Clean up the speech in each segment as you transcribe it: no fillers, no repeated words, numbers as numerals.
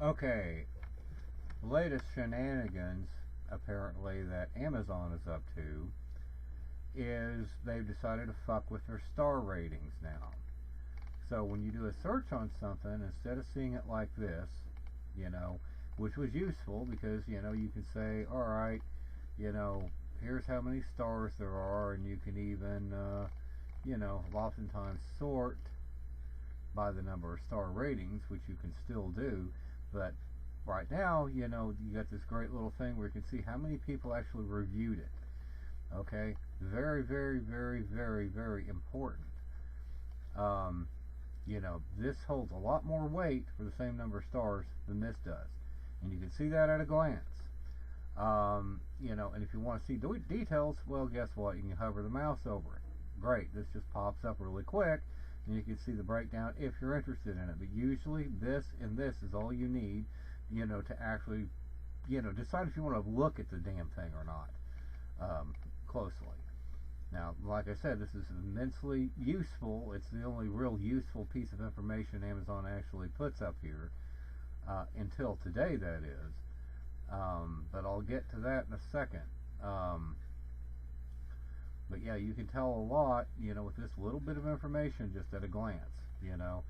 Okay, latest shenanigans apparently that Amazon is up to is they've decided to fuck with their star ratings now. So when you do a search on something, instead of seeing it like this, you know, which was useful because, you know, you can say, all right, you know, here's how many stars there are, and you can even, you know, oftentimes sort by the number of star ratings, which you can still do, but right now, you know, you got this great little thing where you can see how many people actually reviewed it. Okay, very, very, very, very, very important. Um, you know, this holds a lot more weight for the same number of stars than this does, and you can see that at a glance. You know, and if you want to see details, well, guess what? You can hover the mouse over it. Great, this just pops up really quick, and you can see the breakdown if you're interested in it. But usually, this and this is all you need, you know, to actually, you know, decide if you want to look at the damn thing or not closely. Now, like I said, this is immensely useful. It's the only real useful piece of information Amazon actually puts up here, until today, that is. But I'll get to that in a second. But yeah, you can tell a lot, you know, with this little bit of information just at a glance, you know.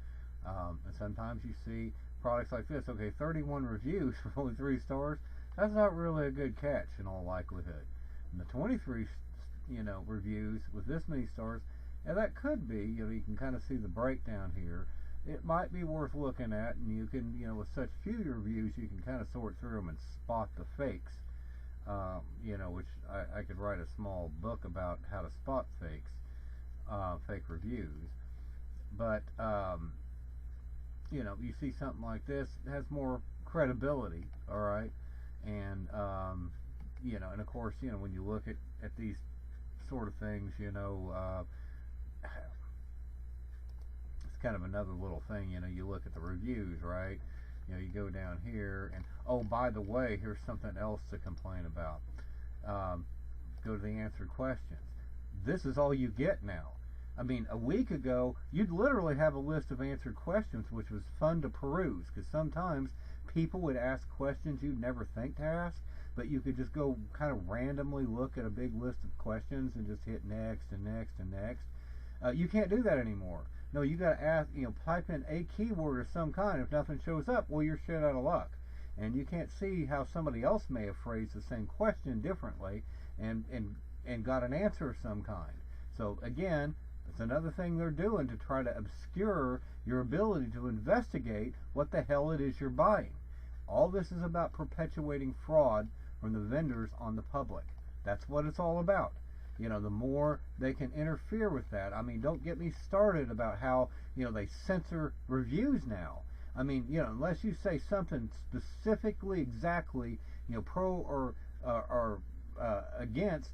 And sometimes you see products like this. Okay, 31 reviews for only 3 stars. That's not really a good catch in all likelihood. And the 23, you know, reviews with this many stars, and that could be, you know, you can kind of see the breakdown here. It might be worth looking at, and you can, you know, with such few reviews, you can kind of sort through them and spot the fakes. You know, which I could write a small book about how to spot fakes, fake reviews. But you know, you see something like this, it has more credibility, all right, and you know, and of course, you know, when you look at these sort of things, you know, it's kind of another little thing, you know, you look at the reviews, right? You know, you go down here, and oh, by the way, here's something else to complain about. Go to the answered questions. This is all you get now. I mean, a week ago, you'd literally have a list of answered questions, which was fun to peruse, because sometimes people would ask questions you'd never think to ask, but you could just go kind of randomly look at a big list of questions and just hit next and next and next. You can't do that anymore. No, you got to ask, you know, type in a keyword of some kind. If nothing shows up, well, you're shit out of luck. And you can't see how somebody else may have phrased the same question differently and got an answer of some kind. So again, it's another thing they're doing to try to obscure your ability to investigate what the hell it is you're buying. All this is about perpetuating fraud from the vendors on the public. That's what it's all about. You know, the more they can interfere with that. I mean, don't get me started about how, you know, they censor reviews now. I mean, you know, unless you say something specifically, exactly, you know, pro or against,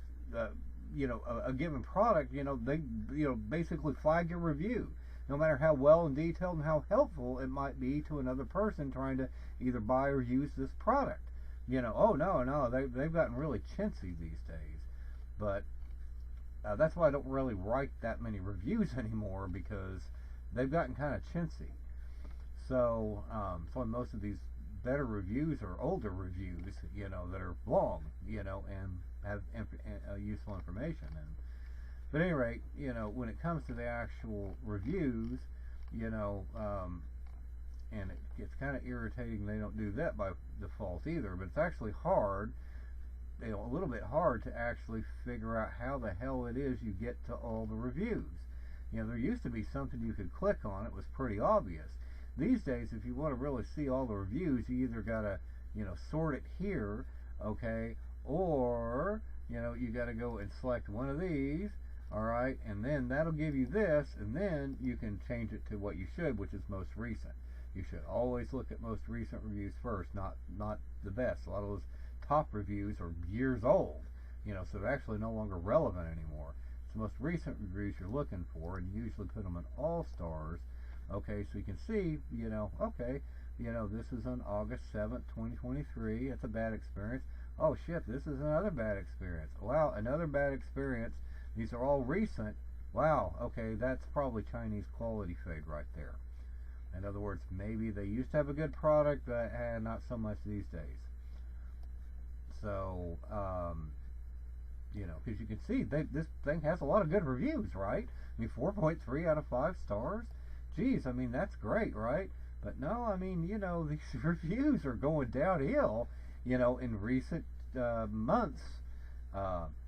you know, a given product, you know, they, you know, basically flag your review, no matter how well and detailed and how helpful it might be to another person trying to either buy or use this product. You know, oh no, they've gotten really chintzy these days, but that's why I don't really write that many reviews anymore, because they've gotten kind of chintzy. So, so most of these better reviews are older reviews, you know, that are long, you know, and have useful information. But at any rate, you know, when it comes to the actual reviews, you know, and it gets kind of irritating they don't do that by default either, but it's actually hard, you know, a little bit hard to actually figure out how the hell it is you get to all the reviews. You know, there used to be something you could click on, it was pretty obvious. These days, if you want to really see all the reviews, you either got to, you know, sort it here, okay, or, you know, you got to go and select one of these, all right, and then that'll give you this, and then you can change it to what you should, which is most recent. You should always look at most recent reviews first, not the best. A lot of those top reviews are years old, you know, so they're actually no longer relevant anymore. It's the most recent reviews you're looking for, and you usually put them in all stars. Okay, so you can see, you know, okay, you know, this is on August 7th, 2023. It's a bad experience. Oh shit, this is another bad experience. Wow, another bad experience. These are all recent. Wow, okay, that's probably Chinese quality fade right there. In other words, maybe they used to have a good product, but not so much these days. So, because you can see this thing has a lot of good reviews, right? I mean, 4.3 out of 5 stars. Geez, I mean, that's great, right? But no, I mean, these reviews are going downhill, in recent months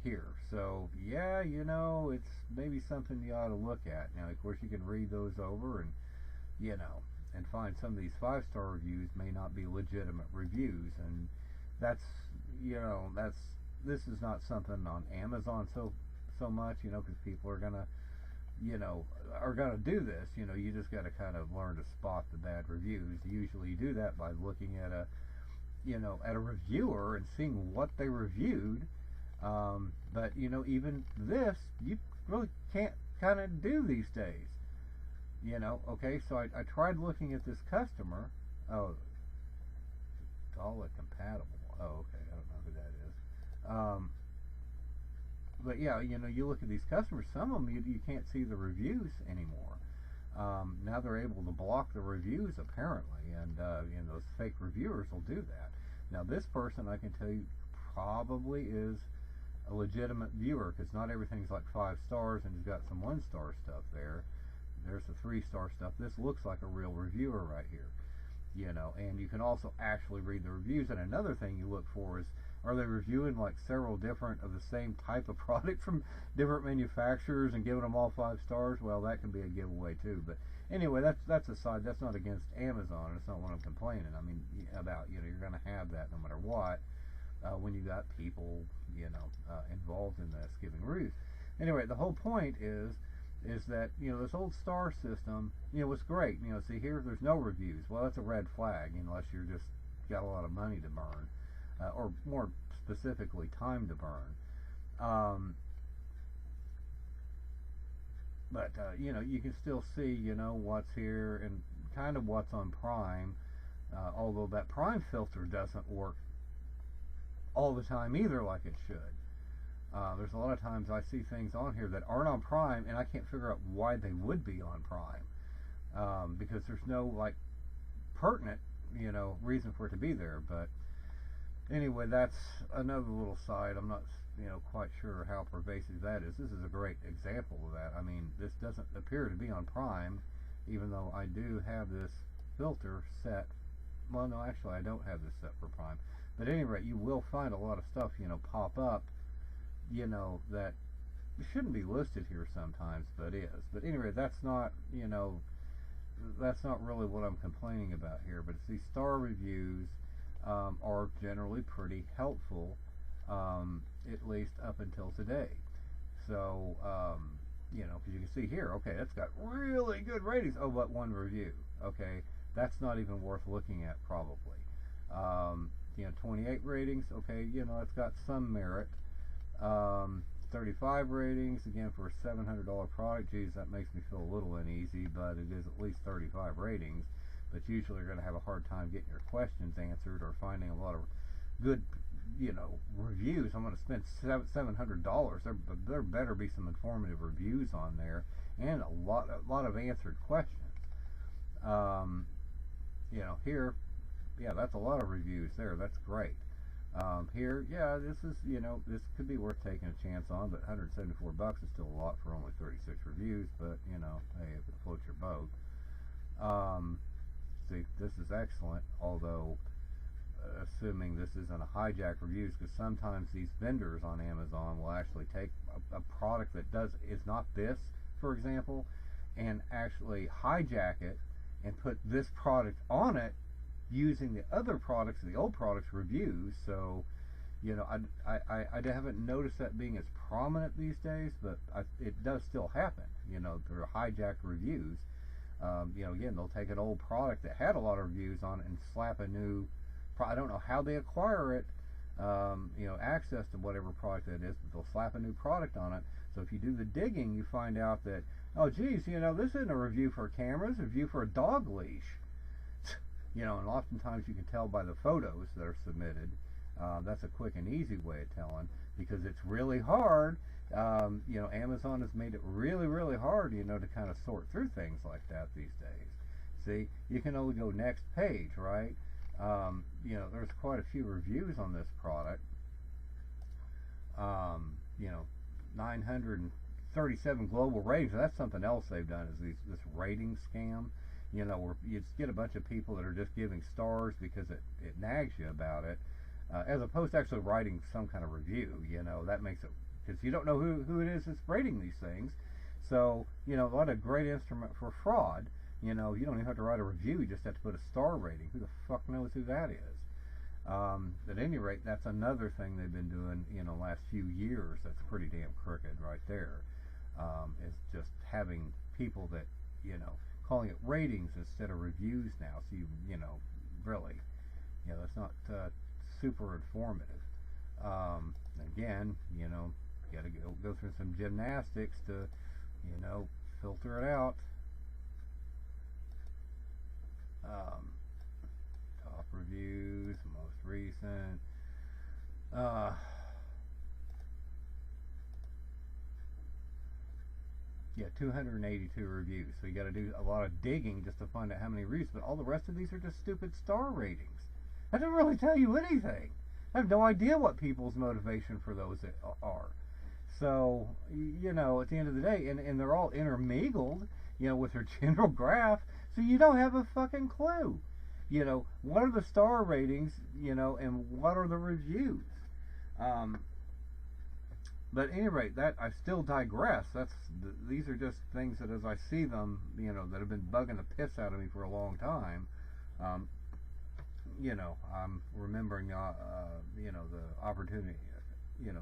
here. So, yeah, it's maybe something you ought to look at. Now, of course, you can read those over and, and find some of these 5-star reviews may not be legitimate reviews. And that's, this is not something on Amazon so much, because people are gonna do this. You just got to kind of learn to spot the bad reviews. Usually you do that by looking at a reviewer and seeing what they reviewed. But even this you really can't kind of do these days. Okay, so I tried looking at this customer. Oh, Dollar compatible. Oh, okay, I don't know who that is. But yeah, you look at these customers, some of them you can't see the reviews anymore. Now they're able to block the reviews apparently, and those fake reviewers will do that. Now this person, I can tell you, probably is a legitimate viewer, because not everything's like 5 stars, and he's got some 1-star stuff there. There's the 3-star stuff. This looks like a real reviewer right here. And you can also actually read the reviews. And another thing you look for is, are they reviewing like several different of the same type of product from different manufacturers and giving them all 5 stars? Well, that can be a giveaway too. But anyway, that's aside. That's not against Amazon. It's not what I'm complaining. I mean, about, you're going to have that no matter what when you got people, involved in this giving reviews. Anyway, the whole point is that, this old star system, was great. See here, there's no reviews. Well, that's a red flag, unless you're just got a lot of money to burn, or more specifically, time to burn. But you can still see, what's here and kind of what's on Prime, although that Prime filter doesn't work all the time either like it should. There's a lot of times I see things on here that aren't on Prime, and I can't figure out why they would be on Prime, because there's no like pertinent, reason for it to be there. But anyway, that's another little side. I'm not, quite sure how pervasive that is. This is a great example of that. I mean, this doesn't appear to be on Prime, even though I do have this filter set. Well, no, actually, I don't have this set for Prime. But at any rate, you will find a lot of stuff, pop up, that shouldn't be listed here sometimes, but is. But anyway, that's not, that's not really what I'm complaining about here. But it's these star reviews are generally pretty helpful, at least up until today. So, because you can see here, okay, that's got really good ratings. Oh, but 1 review. Okay, that's not even worth looking at probably. 28 ratings. Okay, it's got some merit. 35 ratings, again, for a $700 product. Geez, that makes me feel a little uneasy, but it is at least 35 ratings. But usually you're going to have a hard time getting your questions answered or finding a lot of good, reviews. I'm going to spend $700. There better be some informative reviews on there, and a lot of answered questions. Here, yeah, that's a lot of reviews there. That's great. Here, yeah, this is, this could be worth taking a chance on, but $174 is still a lot for only 36 reviews, but, hey, if it floats your boat. See, this is excellent, although, assuming this isn't a hijack reviews, because sometimes these vendors on Amazon will actually take a product that is not this, for example, and actually hijack it and put this product on it, using the other products, the old products reviews. So, I haven't noticed that being as prominent these days, but it does still happen. There are hijacked reviews. Again, they'll take an old product that had a lot of reviews on it and slap a new. I don't know how they acquire it, access to whatever product that is, but they'll slap a new product on it. So if you do the digging, you find out that, oh, geez, this isn't a review for a camera, it's a review for a dog leash. And oftentimes you can tell by the photos that are submitted. That's a quick and easy way of telling, because it's really hard. Amazon has made it really, really hard, to kind of sort through things like that these days. See, you can only go next page, right? You know, there's quite a few reviews on this product. You know, 937 global ratings. That's something else they've done, is this rating scam. You know, where you just get a bunch of people that are just giving stars because it nags you about it, as opposed to actually writing some kind of review. You know, that makes it, because you don't know who it is that's rating these things. So, you know, what a great instrument for fraud. You know, you don't even have to write a review, you just have to put a star rating. Who the fuck knows who that is? At any rate, that's another thing they've been doing, you know, last few years that's pretty damn crooked right there. Is just having people that, you know, calling it ratings instead of reviews now. So you know, really, you know, that's not super informative. Again, you know, you got to go through some gymnastics to, you know, filter it out. Top reviews, most recent. Yeah, 282 reviews. So you got to do a lot of digging just to find out how many reviews. But all the rest of these are just stupid star ratings. That doesn't really tell you anything. I have no idea what people's motivation for those are. So, you know, at the end of the day, and they're all intermingled, you know, with their general graph, so you don't have a fucking clue. You know, what are the star ratings, you know, and what are the reviews? But at any rate, that I still digress. These are just things that, as I see them, you know, that have been bugging the piss out of me for a long time. You know, I'm remembering, you know, the opportunity, you know,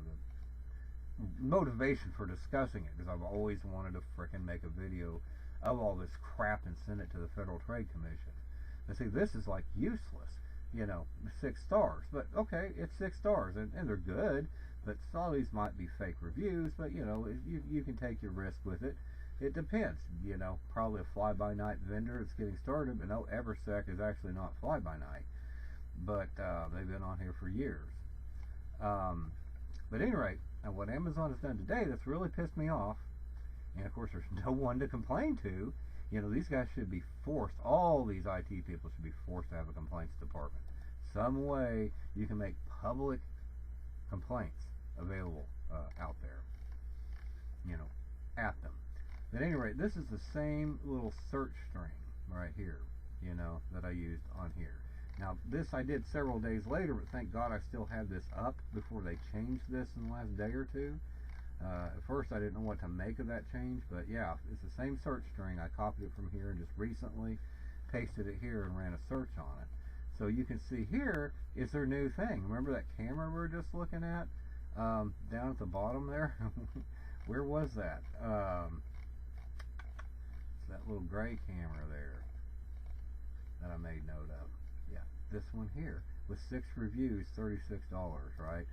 the motivation for discussing it, because I've always wanted to frickin' make a video of all this crap and send it to the Federal Trade Commission. And see, this is like useless. You know, 6 stars, but okay, it's 6 stars, and they're good. But some of these might be fake reviews, but you know, you can take your risk with it. It depends. You know, probably a fly-by-night vendor that's getting started, but no, Eversec is actually not fly-by-night. But they've been on here for years. But at any rate, now what Amazon has done today that's really pissed me off, and of course there's no one to complain to. You know, these guys should be forced, all these IT people should be forced to have a complaints department. Some way you can make public complaints available out there, you know, at them. At any rate, this is the same little search string right here, you know, that I used on here. Now, this I did several days later, but thank God I still have this up before they changed this in the last day or two. At first I didn't know what to make of that change, but yeah, it's the same search string. I copied it from here and just recently pasted it here and ran a search on it. So you can see here is their new thing. Remember that camera we were just looking at down at the bottom there? Where was that? It's that little gray camera there that I made note of. Yeah, this one here with 6 reviews, $36, right?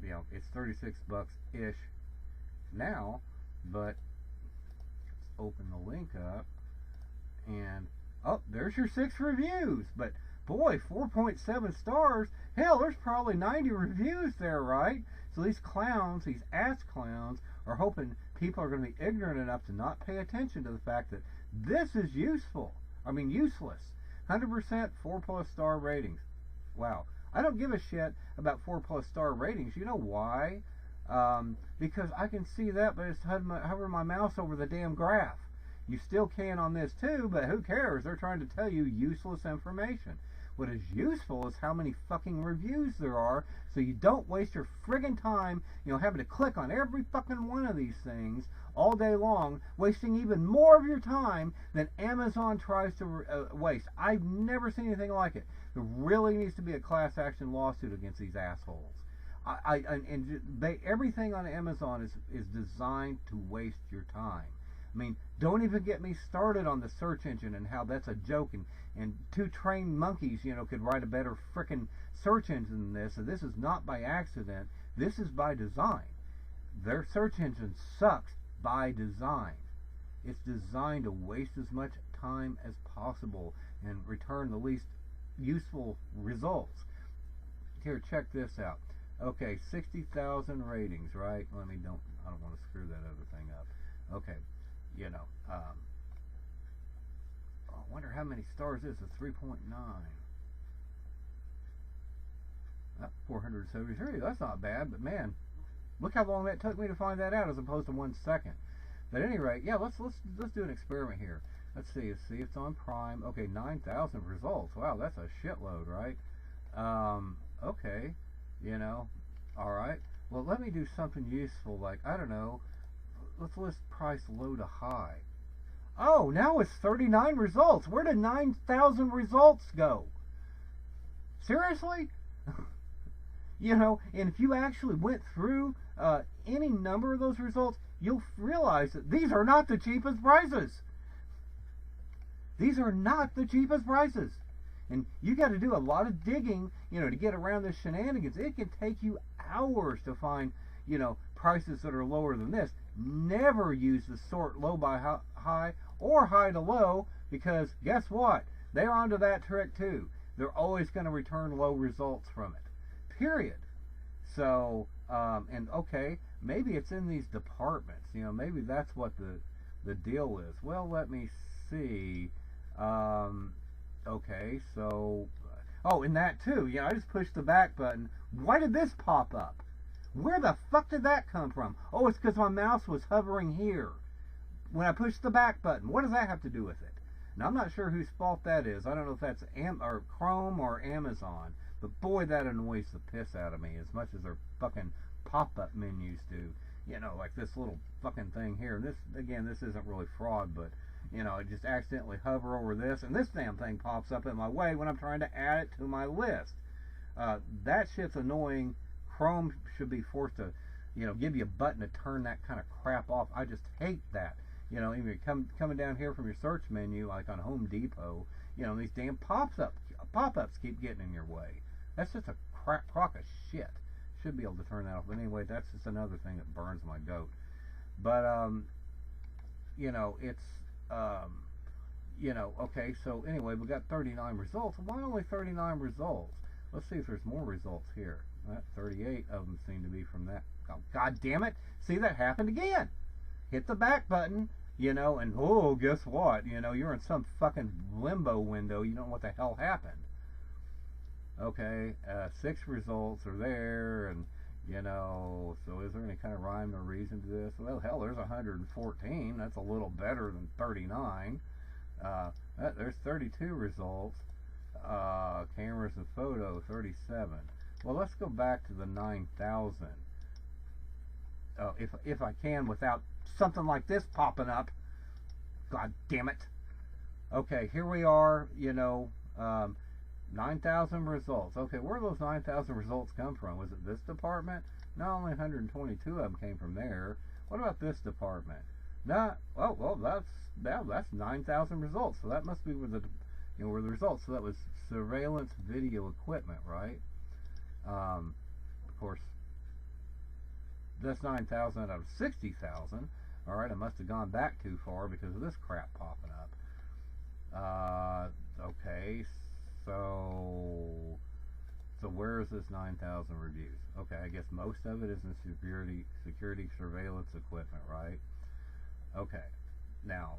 You know, it's 36 bucks ish now, but let's open the link up, and oh, there's your 6 reviews. But boy, 4.7 stars. Hell, there's probably 90 reviews there, right? So these clowns, these ass clowns, are hoping people are going to be ignorant enough to not pay attention to the fact that this is useful. I mean, useless. 100% 4+ star ratings. Wow. I don't give a shit about 4+ star ratings. You know why? Because I can see that, but it's hovering my mouse over the damn graph. You still can on this too, but who cares? They're trying to tell you useless information. What is useful is how many fucking reviews there are, so you don't waste your friggin' time, you know, having to click on every fucking one of these things all day long, wasting even more of your time than Amazon tries to waste. I've never seen anything like it. There really needs to be a class action lawsuit against these assholes. Everything on Amazon is designed to waste your time. I mean, don't even get me started on the search engine and how that's a joke, and 2 trained monkeys, you know, could write a better frickin' search engine than this, and this is not by accident. This is by design. Their search engine sucks by design. It's designed to waste as much time as possible and return the least useful results. Here, check this out. Okay, 60,000 ratings, right? I don't want to screw that other thing up. Okay, you know, I wonder how many stars this is. 3.9. 473. That's not bad, but man, look how long that took me to find that out, as opposed to 1 second. But at any rate, yeah, let's do an experiment here. Let's see if it's on Prime. Okay, 9,000 results. Wow, that's a shitload, right? Okay, you know, all right. Well, let me do something useful, like, I don't know, let's list price low to high. Oh, now it's 39 results. Where did 9,000 results go? Seriously? You know, and if you actually went through any number of those results, you'll realize that these are not the cheapest prices. These are not the cheapest prices. And you got to do a lot of digging, you know, to get around this shenanigans. It can take you hours to find, you know, prices that are lower than this. Never use the sort low by high or high to low, because guess what? They're onto that trick too. They're always going to return low results from it. Period. So, and okay, maybe it's in these departments. You know, maybe that's what the deal is. Well, let me see. Okay, so, oh, and that too. Yeah, I just pushed the back button. Why did this pop up? Where the fuck did that come from? Oh, it's because my mouse was hovering here when I pushed the back button. What does that have to do with it? Now, I'm not sure whose fault that is. I don't know if that's or Chrome or Amazon, but boy, that annoys the piss out of me as much as their fucking pop-up menus do. You know, like this little fucking thing here. And this, again, this isn't really fraud, but you know, I just accidentally hover over this, and this damn thing pops up in my way when I'm trying to add it to my list. That shit's annoying. Chrome should be forced to, you know, give you a button to turn that kind of crap off. I just hate that. You know, even coming down here from your search menu, like on Home Depot, you know, these damn pop-ups keep getting in your way. That's just a crock of shit. Should be able to turn that off. But anyway, that's just another thing that burns my goat. But, you know, it's, you know, okay, so anyway, we got 39 results. Why only 39 results? Let's see if there's more results here. 38 of them seem to be from that. Oh, God damn it. See, that happened again. Hit the back button, you know, and oh, guess what? You know, you're in some fucking limbo window. You don't know what the hell happened. Okay, 6 results are there, and, you know, so is there any kind of rhyme or reason to this? Well, hell, there's 114. That's a little better than 39. There's 32 results. Cameras and photo, 37. Well, let's go back to the 9,000. If I can, without something like this popping up. God damn it. Okay, here we are, you know, 9,000 results. Okay, where do those 9,000 results come from? Was it this department? No, only 122 of them came from there. What about this department? No, well, that's 9,000 results. So that must be where the, you know, where the results. So that was surveillance video equipment, right? Of course, that's 9,000 out of 60,000. All right, I must have gone back too far because of this crap popping up. Okay, so where is this 9,000 reviews? Okay, I guess most of it is in security surveillance equipment, right? Okay, now,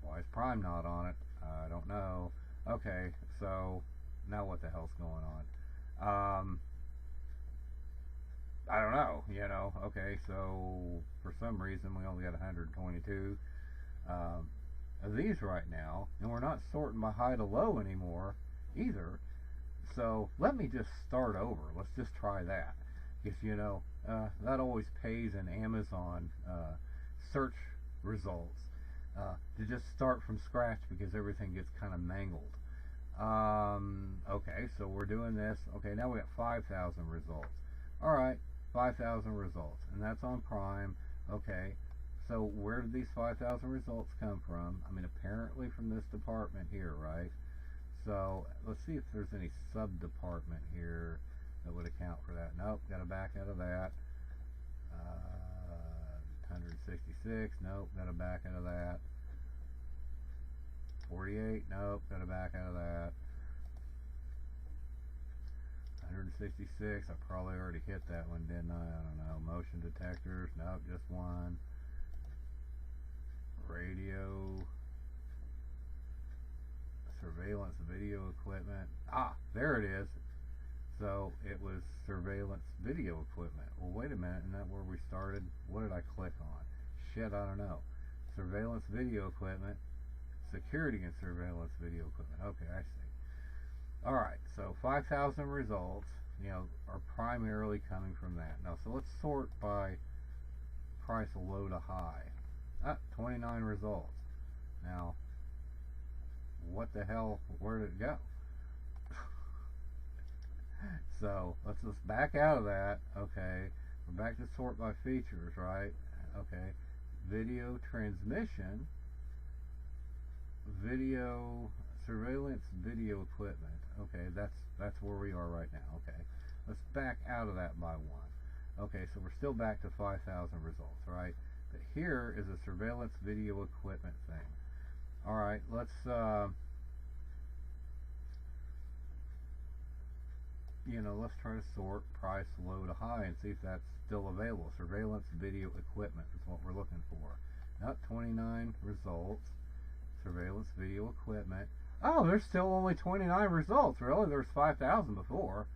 why is Prime not on it? I don't know. Okay, so now what the hell's going on? I don't know, you know. Okay, so for some reason we only got 122 of these right now, and we're not sorting by high to low anymore either. So let me just start over. Let's just try that, because you know that always pays in Amazon search results to just start from scratch, because everything gets kind of mangled. Okay, so we're doing this. Okay, now we got 5,000 results. All right, 5,000 results, and that's on Prime. Okay, so where did these 5,000 results come from? I mean, apparently from this department here, right? So let's see if there's any sub-department here that would account for that. Nope, got to back out of that. 166, nope, got to back out of that. 48, nope, got to back out of that. 166, I probably already hit that one, didn't I? I don't know. Motion detectors, nope, just one. Radio, surveillance video equipment. Ah, there it is. So it was surveillance video equipment. Well, wait a minute, isn't that where we started? What did I click on? Shit, I don't know. Surveillance video equipment, security and surveillance video equipment. Okay, I see. All right, so 5,000 results, are primarily coming from that. Now, so let's sort by price low to high. 29 results. Now, what the hell? Where did it go? So let's just back out of that. Okay, we're back to sort by features, right? Okay, video transmission, video surveillance video equipment. Okay, that's where we are right now. Okay, let's back out of that by one. Okay, so we're still back to 5,000 results, right? But here is a surveillance video equipment thing. All right, let's let's try to sort price low to high and see if that's still available. Surveillance video equipment is what we're looking for. Not 29 results. Surveillance video equipment. Oh, there's still only 29 results. Really? There's 5,000 before.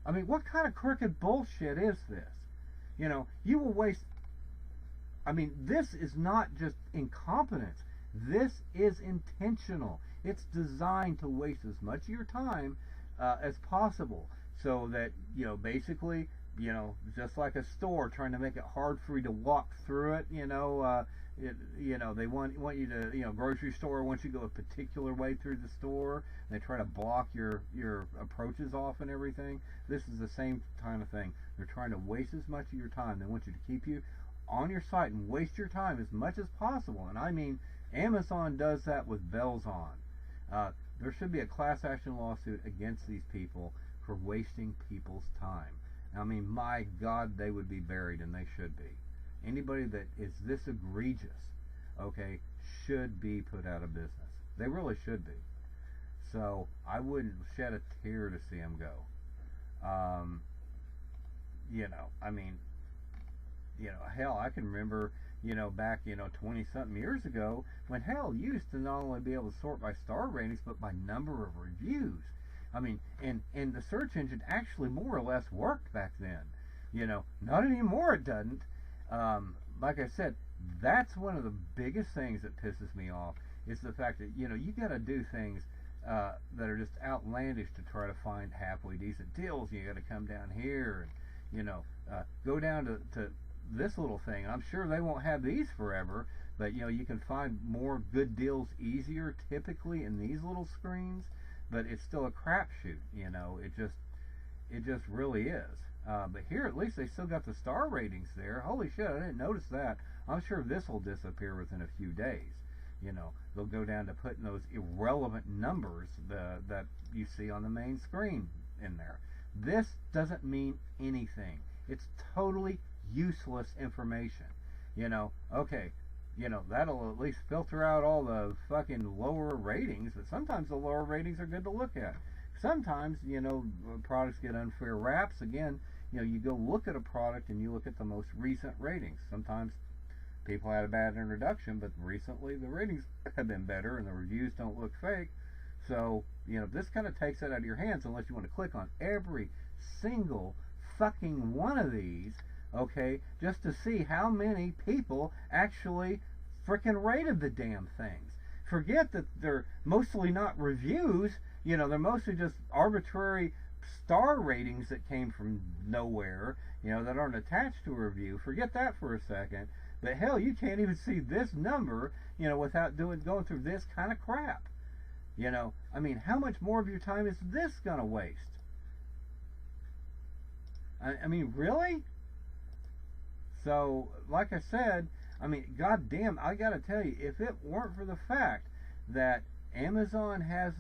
I mean, what kind of crooked bullshit is this? You will waste... I mean, this is not just incompetence. This is intentional. It's designed to waste as much of your time as possible, so that basically, just like a store trying to make it hard for you to walk through it. They want you to, grocery store wants you to go a particular way through the store. They try to block your approaches off and everything. This is the same kind of thing. They're trying to waste as much of your time. They want you to keep you on your site and waste your time as much as possible. And I mean, Amazon does that with bells on. There should be a class action lawsuit against these people for wasting people's time. I mean, my God, they would be buried, and they should be. Anybody that is this egregious, okay, should be put out of business. They really should be. So I wouldn't shed a tear to see them go. I mean, hell, I can remember, back, 20-something years ago, when hell, you used to not only be able to sort by star ratings, but by number of reviews. I mean, and the search engine actually more or less worked back then. Not anymore, it doesn't. Like I said, that's one of the biggest things that pisses me off, is the fact that, you got to do things that are just outlandish to try to find halfway decent deals. You got to come down here and, go down to this little thing. I'm sure they won't have these forever, but you can find more good deals easier typically in these little screens, but it's still a crapshoot. It just really is. But here at least they still got the star ratings there. Holy shit, I didn't notice that. I'm sure this will disappear within a few days. They'll go down to putting those irrelevant numbers that you see on the main screen in there. This doesn't mean anything. It's totally useless information. Okay, that'll at least filter out all the fucking lower ratings, but sometimes the lower ratings are good to look at. Sometimes, products get unfair raps. Again, you go look at a product and you look at the most recent ratings. Sometimes people had a bad introduction, but recently the ratings have been better and the reviews don't look fake. So, this kind of takes it out of your hands unless you want to click on every single fucking one of these, okay, just to see how many people actually frickin' rated the damn things. Forget that they're mostly not reviews, they're mostly just arbitrary star ratings that came from nowhere, that aren't attached to a review. Forget that for a second. But hell, you can't even see this number, without going through this kind of crap. I mean, how much more of your time is this gonna waste? I mean, really? So, like I said, I mean, goddamn, I gotta tell you, if it weren't for the fact that Amazon has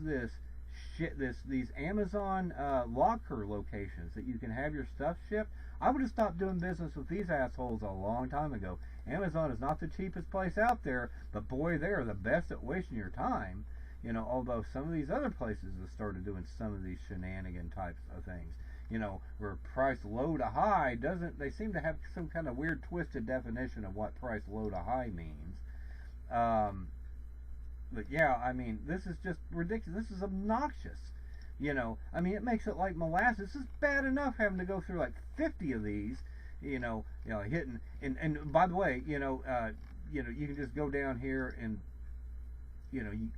these Amazon locker locations that you can have your stuff shipped, I would have stopped doing business with these assholes a long time ago. Amazon is not the cheapest place out there, but boy, they are the best at wasting your time. Although some of these other places have started doing some of these shenanigan types of things. Where price low to high they seem to have some kind of weird twisted definition of what price low to high means. but yeah, I mean, this is just ridiculous. This is obnoxious. I mean, it makes it like molasses. This is bad enough having to go through like 50 of these, hitting. And by the way, you can just go down here and,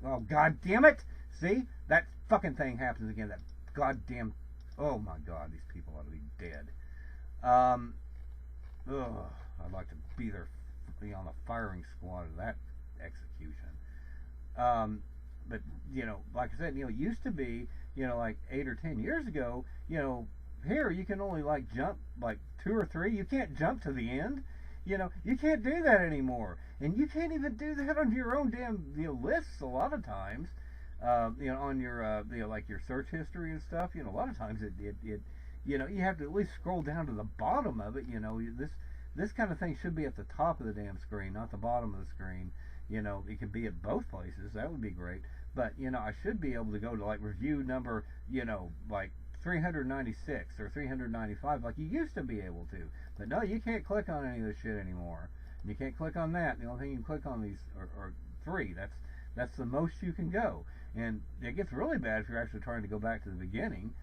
oh god damn it! See, that fucking thing happens again. That goddamn, oh my god, these people ought to be dead. I'd like to be on the firing squad of that execution. But like I said, it used to be, like 8 or 10 years ago, here you can only like jump like 2 or 3. You can't jump to the end. You can't do that anymore, and you can't even do that on your own damn lists a lot of times. On your like your search history and stuff. A lot of times it you have to at least scroll down to the bottom of it. This kind of thing should be at the top of the damn screen, not the bottom of the screen. It can be at both places. That would be great. But I should be able to go to like review number like 396 or 395 like you used to be able to. But no, you can't click on any of this shit anymore. You can't click on that. The only thing you can click on these are 3. That's the most you can go. And it gets really bad if you're actually trying to go back to the beginning.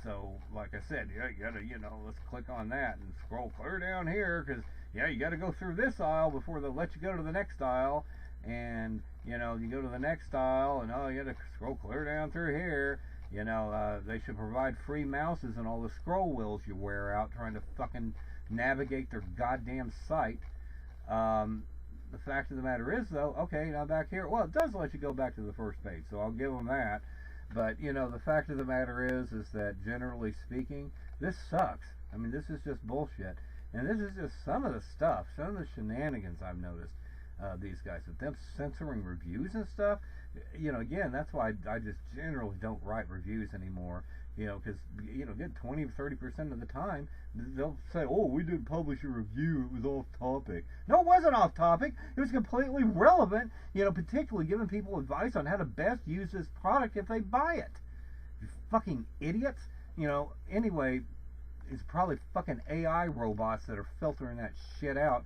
So like I said, you gotta, let's click on that and scroll clear down here, because you gotta go through this aisle before they'll let you go to the next aisle. And you go to the next aisle, and you gotta scroll clear down through here. They should provide free mouses and all the scroll wheels you wear out trying to fucking navigate their goddamn site. The fact of the matter is, though, okay, now back here, well, it does let you go back to the first page, so I'll give them that. But the fact of the matter is that generally speaking, this sucks. I mean, this is just bullshit, and this is just some of the stuff, some of the shenanigans I've noticed. These guys, with them censoring reviews and stuff, again, that's why I just generally don't write reviews anymore, because, good 20 or 30% of the time, they'll say, oh, we didn't publish a review, it was off topic. No, it wasn't off topic, it was completely relevant, particularly giving people advice on how to best use this product if they buy it. You fucking idiots. Anyway, it's probably fucking AI robots that are filtering that shit out.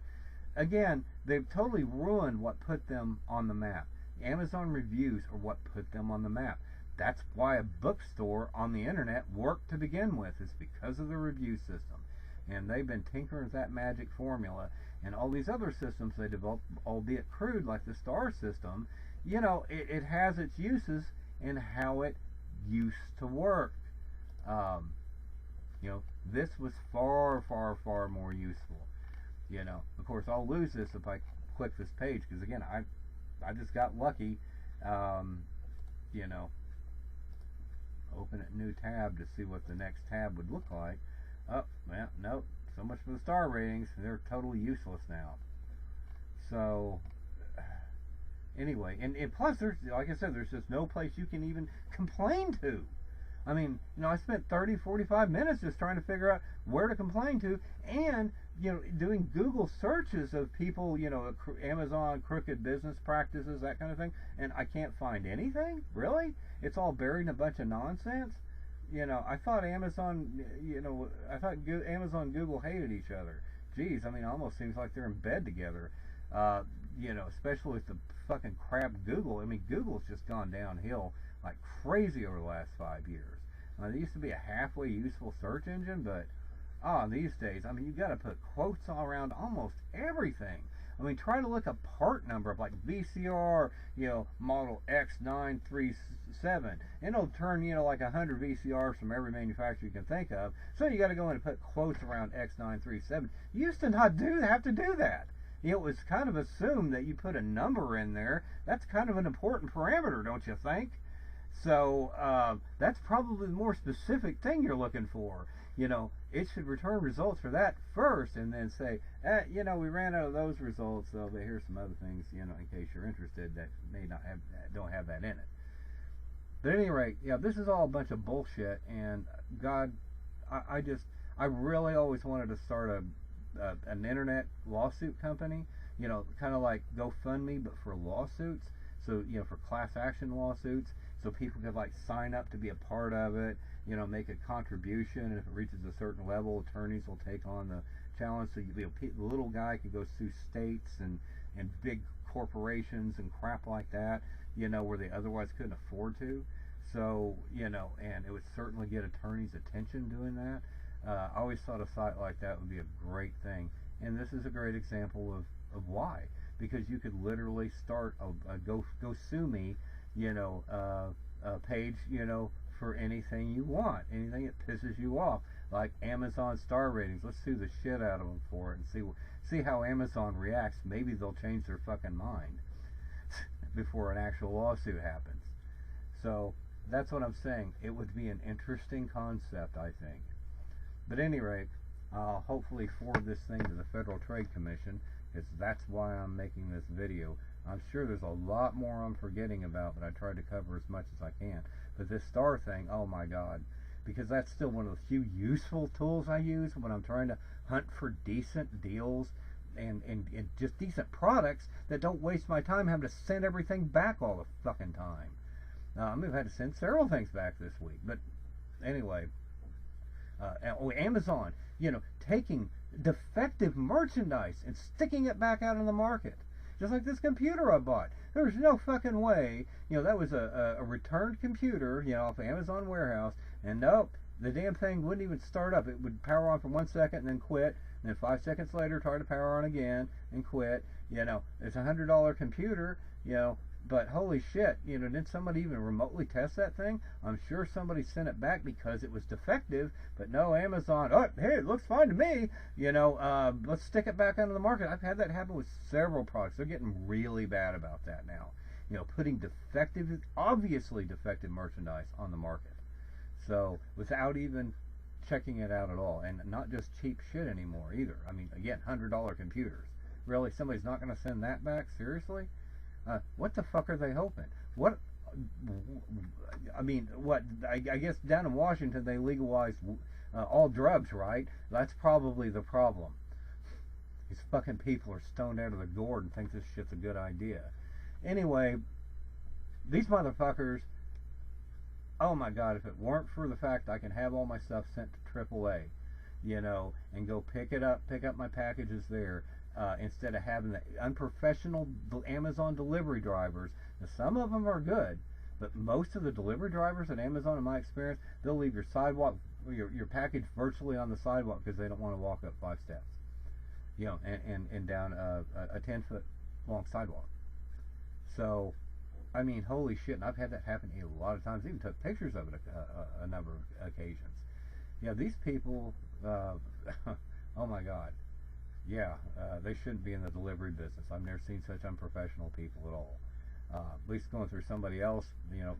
Again, they've totally ruined what put them on the map. Amazon reviews are what put them on the map. That's why a bookstore on the internet worked to begin with. It's because of the review system. And they've been tinkering with that magic formula. And all these other systems they developed, albeit crude, like the star system, it has its uses and how it used to work. This was far, far, far more useful. Of course, I'll lose this if I click this page, because again, I just got lucky. Open a new tab to see what the next tab would look like. Oh, well, nope. So much for the star ratings. They're totally useless now. So, anyway, and plus, there's, like I said, there's just no place you can even complain to. I mean, I spent 30, 45 minutes just trying to figure out where to complain to, and, doing Google searches of people, Amazon crooked business practices, that kind of thing, and I can't find anything? Really? It's all buried in a bunch of nonsense? I thought Amazon, Amazon and Google hated each other. Geez, I mean, it almost seems like they're in bed together. Especially with the fucking crap Google. I mean, Google's just gone downhill like crazy over the last 5 years. It used to be a halfway useful search engine, but these days, I mean, you got to put quotes all around almost everything. I mean, try to look a part number of like VCR, model X937, and it'll turn, like 100 VCRs from every manufacturer you can think of. So you got to go in and put quotes around X937. You used to not have to do that. It was kind of assumed that you put a number in there. That's kind of an important parameter, don't you think? So that's probably the more specific thing you're looking for. It should return results for that first, and then say, we ran out of those results, so but here's some other things, in case you're interested that may not have, don't have that in it. But at any rate, this is all a bunch of bullshit, and God, I really always wanted to start an internet lawsuit company, kind of like GoFundMe, but for lawsuits. So, for class action lawsuits, so people could like sign up to be a part of it, make a contribution, and if it reaches a certain level, attorneys will take on the challenge. So the little guy could go sue states and big corporations and crap like that, where they otherwise couldn't afford to. So, and it would certainly get attorneys' attention doing that. I always thought a site like that would be a great thing. And this is a great example of why. Because you could literally start a go sue me, page, for anything you want, anything that pisses you off, like Amazon star ratings. Let's sue the shit out of them for it and see how Amazon reacts. Maybe they'll change their fucking mind before an actual lawsuit happens. So that's what I'm saying. It would be an interesting concept, I think. But at any rate, I'll hopefully forward this thing to the Federal Trade Commission, because that's why I'm making this video. I'm sure there's a lot more I'm forgetting about, but I tried to cover as much as I can. But this star thing, oh my God, because that's still one of the few useful tools I use when I'm trying to hunt for decent deals and just decent products that don't waste my time having to send everything back all the fucking time. I may have had to send several things back this week, but anyway, Amazon, taking defective merchandise and sticking it back out in the market. Just like this computer I bought. There's no fucking way, that was a returned computer, off the Amazon warehouse, and nope, the damn thing wouldn't even start up. It would power on for 1 second and then quit, and then 5 seconds later try to power on again and quit. It's $100 computer, but holy shit, did somebody even remotely test that thing? I'm sure somebody sent it back because it was defective, but no, Amazon, oh, hey, it looks fine to me, let's stick it back onto the market. I've had that happen with several products. They're getting really bad about that now. Putting obviously defective merchandise on the market. So, without even checking it out at all. And not just cheap shit anymore either. I mean, again, $100 computers. Really, somebody's not going to send that back? Seriously? What the fuck are they hoping? I guess down in Washington they legalized all drugs, right? That's probably the problem. These fucking people are stoned out of the gourd and think this shit's a good idea. Anyway, these motherfuckers, oh my God, if it weren't for the fact I can have all my stuff sent to AAA, and go pick up my packages there, instead of having the unprofessional Amazon delivery drivers. Now, some of them are good, but most of the delivery drivers at Amazon, in my experience, they'll leave your your package virtually on the sidewalk because they don't want to walk up 5 steps, and down a 10-foot long sidewalk. So, I mean, holy shit, and I've had that happen a lot of times. Even took pictures of it a number of occasions. These people, oh my God. Yeah, they shouldn't be in the delivery business. I've never seen such unprofessional people at all. At least going through somebody else,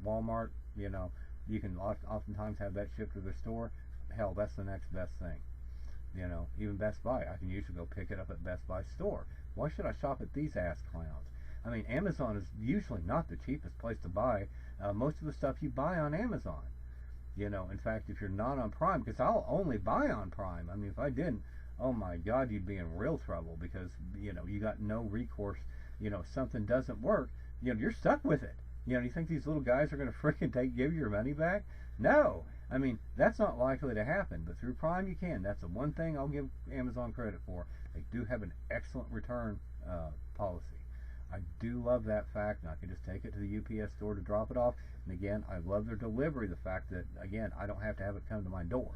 Walmart, you can oftentimes have that shipped to their store. Hell, that's the next best thing. Even Best Buy, I can usually go pick it up at Best Buy store. Why should I shop at these ass clowns? I mean, Amazon is usually not the cheapest place to buy most of the stuff you buy on Amazon. In fact, if you're not on Prime, because I'll only buy on Prime. I mean, if I didn't, oh my God, you'd be in real trouble because, you got no recourse. If something doesn't work, you're stuck with it. You think these little guys are going to freaking give your money back? No. I mean, that's not likely to happen, but through Prime you can. That's the one thing I'll give Amazon credit for. They do have an excellent return policy. I do love that fact, and I can just take it to the UPS store to drop it off. And again, I love their delivery, the fact that, again, I don't have to have it come to my door.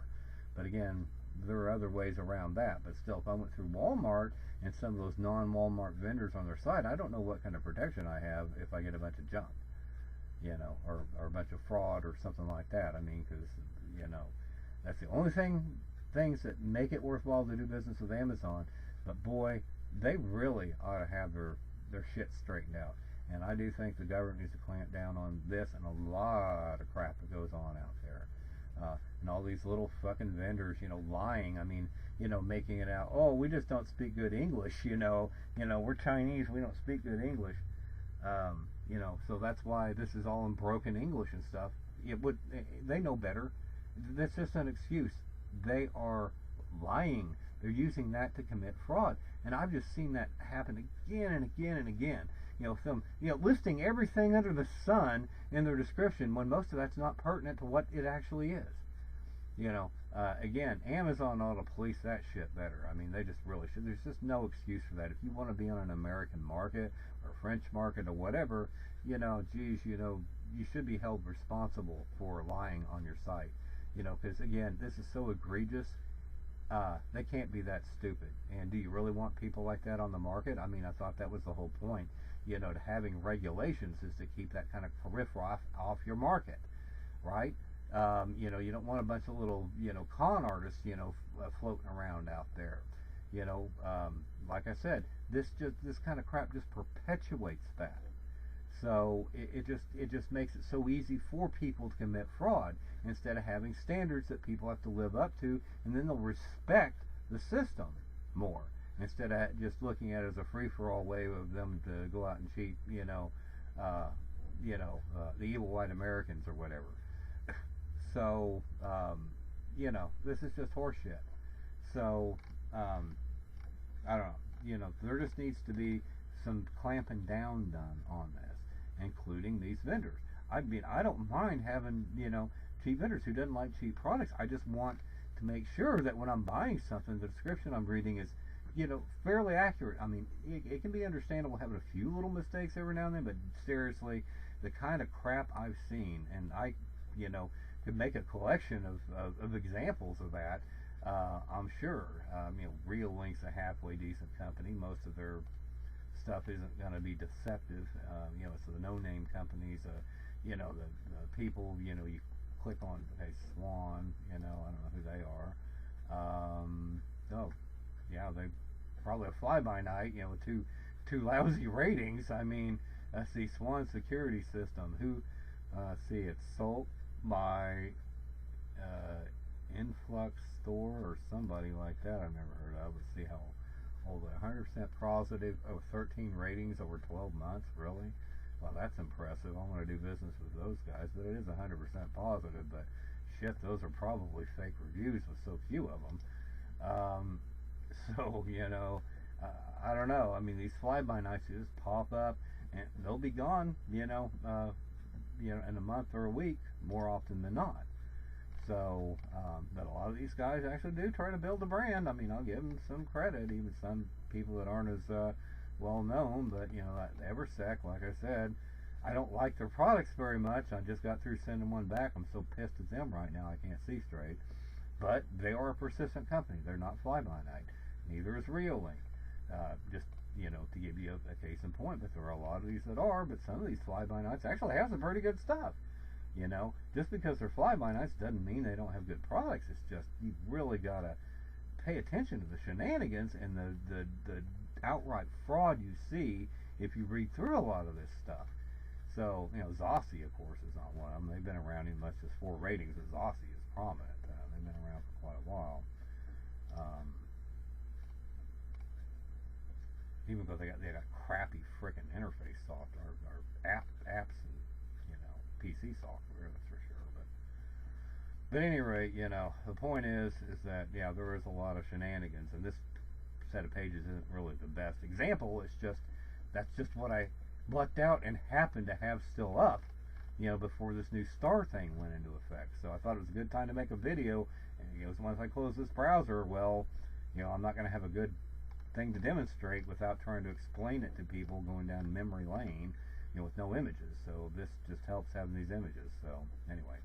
But again, there are other ways around that. But still, if I went through Walmart and some of those non-Walmart vendors on their site, I don't know what kind of protection I have if I get a bunch of junk, or a bunch of fraud or something like that. I mean, because, that's the only things that make it worthwhile to do business with Amazon. But boy, they really ought to have their shit straightened out. And I do think the government needs to clamp down on this and a lot of crap that goes on out there. And all these little fucking vendors, lying. I mean, making it out, oh, we just don't speak good English, we're Chinese, we don't speak good English. So that's why this is all in broken English and stuff. They know better. That's just an excuse. They are lying. They're using that to commit fraud. And I've just seen that happen again and again and again. Them, listing everything under the sun in their description when most of that's not pertinent to what it actually is. Again, Amazon ought to police that shit better. I mean, they just really should. There's just no excuse for that. If you want to be on an American market or French market or whatever, geez, you should be held responsible for lying on your site. Because again, this is so egregious. They can't be that stupid. And do you really want people like that on the market? I mean, I thought that was the whole point. To having regulations is to keep that kind of riffraff off your market, right? You don't want a bunch of little, con artists, floating around out there. Like I said, this kind of crap just perpetuates that. So it just makes it so easy for people to commit fraud instead of having standards that people have to live up to, and then they'll respect the system more instead of just looking at it as a free-for-all way of them to go out and cheat, the evil white Americans or whatever. So, this is just horseshit. So, I don't know. There just needs to be some clamping down done on this, including these vendors. I mean, I don't mind having, cheap vendors who doesn't like cheap products. I just want to make sure that when I'm buying something, the description I'm reading is, fairly accurate. I mean, it can be understandable having a few little mistakes every now and then, but seriously, the kind of crap I've seen, and I, could make a collection of examples of that, I'm sure. Real Link's a halfway decent company. Most of their stuff isn't going to be deceptive. So the no-name companies, the people, you click on, hey, Swan, I don't know who they are. They probably a fly-by-night, with two lousy ratings. I mean, let's see, Swan Security System, who, it's sold by Influx Store or somebody like that I've never heard of. Let's see how old, 100% positive, 13 ratings over 12 months, really? Well, that's impressive. I want to do business with those guys, but it is 100% positive, but shit, those are probably fake reviews with so few of them. I don't know. I mean, these fly-by-nights just pop up, and they'll be gone, in a month or a week, more often than not. So, but a lot of these guys actually do try to build a brand. I mean, I'll give them some credit, even some people that aren't as well known, but, like Eversec, like I said, I don't like their products very much. I just got through sending one back. I'm so pissed at them right now, I can't see straight. But they are a persistent company. They're not fly-by-night. Neither is Reolink. Just, to give you a case in point, but there are a lot of these that are, but some of these fly-by-nights actually have some pretty good stuff. Just because they're fly-by-nights doesn't mean they don't have good products. It's just, you've really got to pay attention to the shenanigans and the outright fraud you see if you read through a lot of this stuff. So, Zossi, of course, is not one of them. They've been around in less just 4 ratings, but Zossi is prominent. They've been around for quite a while. Even though they got crappy frickin' interface software or apps and PC software, that's for sure. But at any rate, the point is that there is a lot of shenanigans, and this set of pages isn't really the best example. It's just that's just what I lucked out and happened to have still up, before this new star thing went into effect. So I thought it was a good time to make a video. And once I close this browser, well, I'm not going to have a good thing to demonstrate without trying to explain it to people going down memory lane, with no images. So this just helps having these images. So anyway.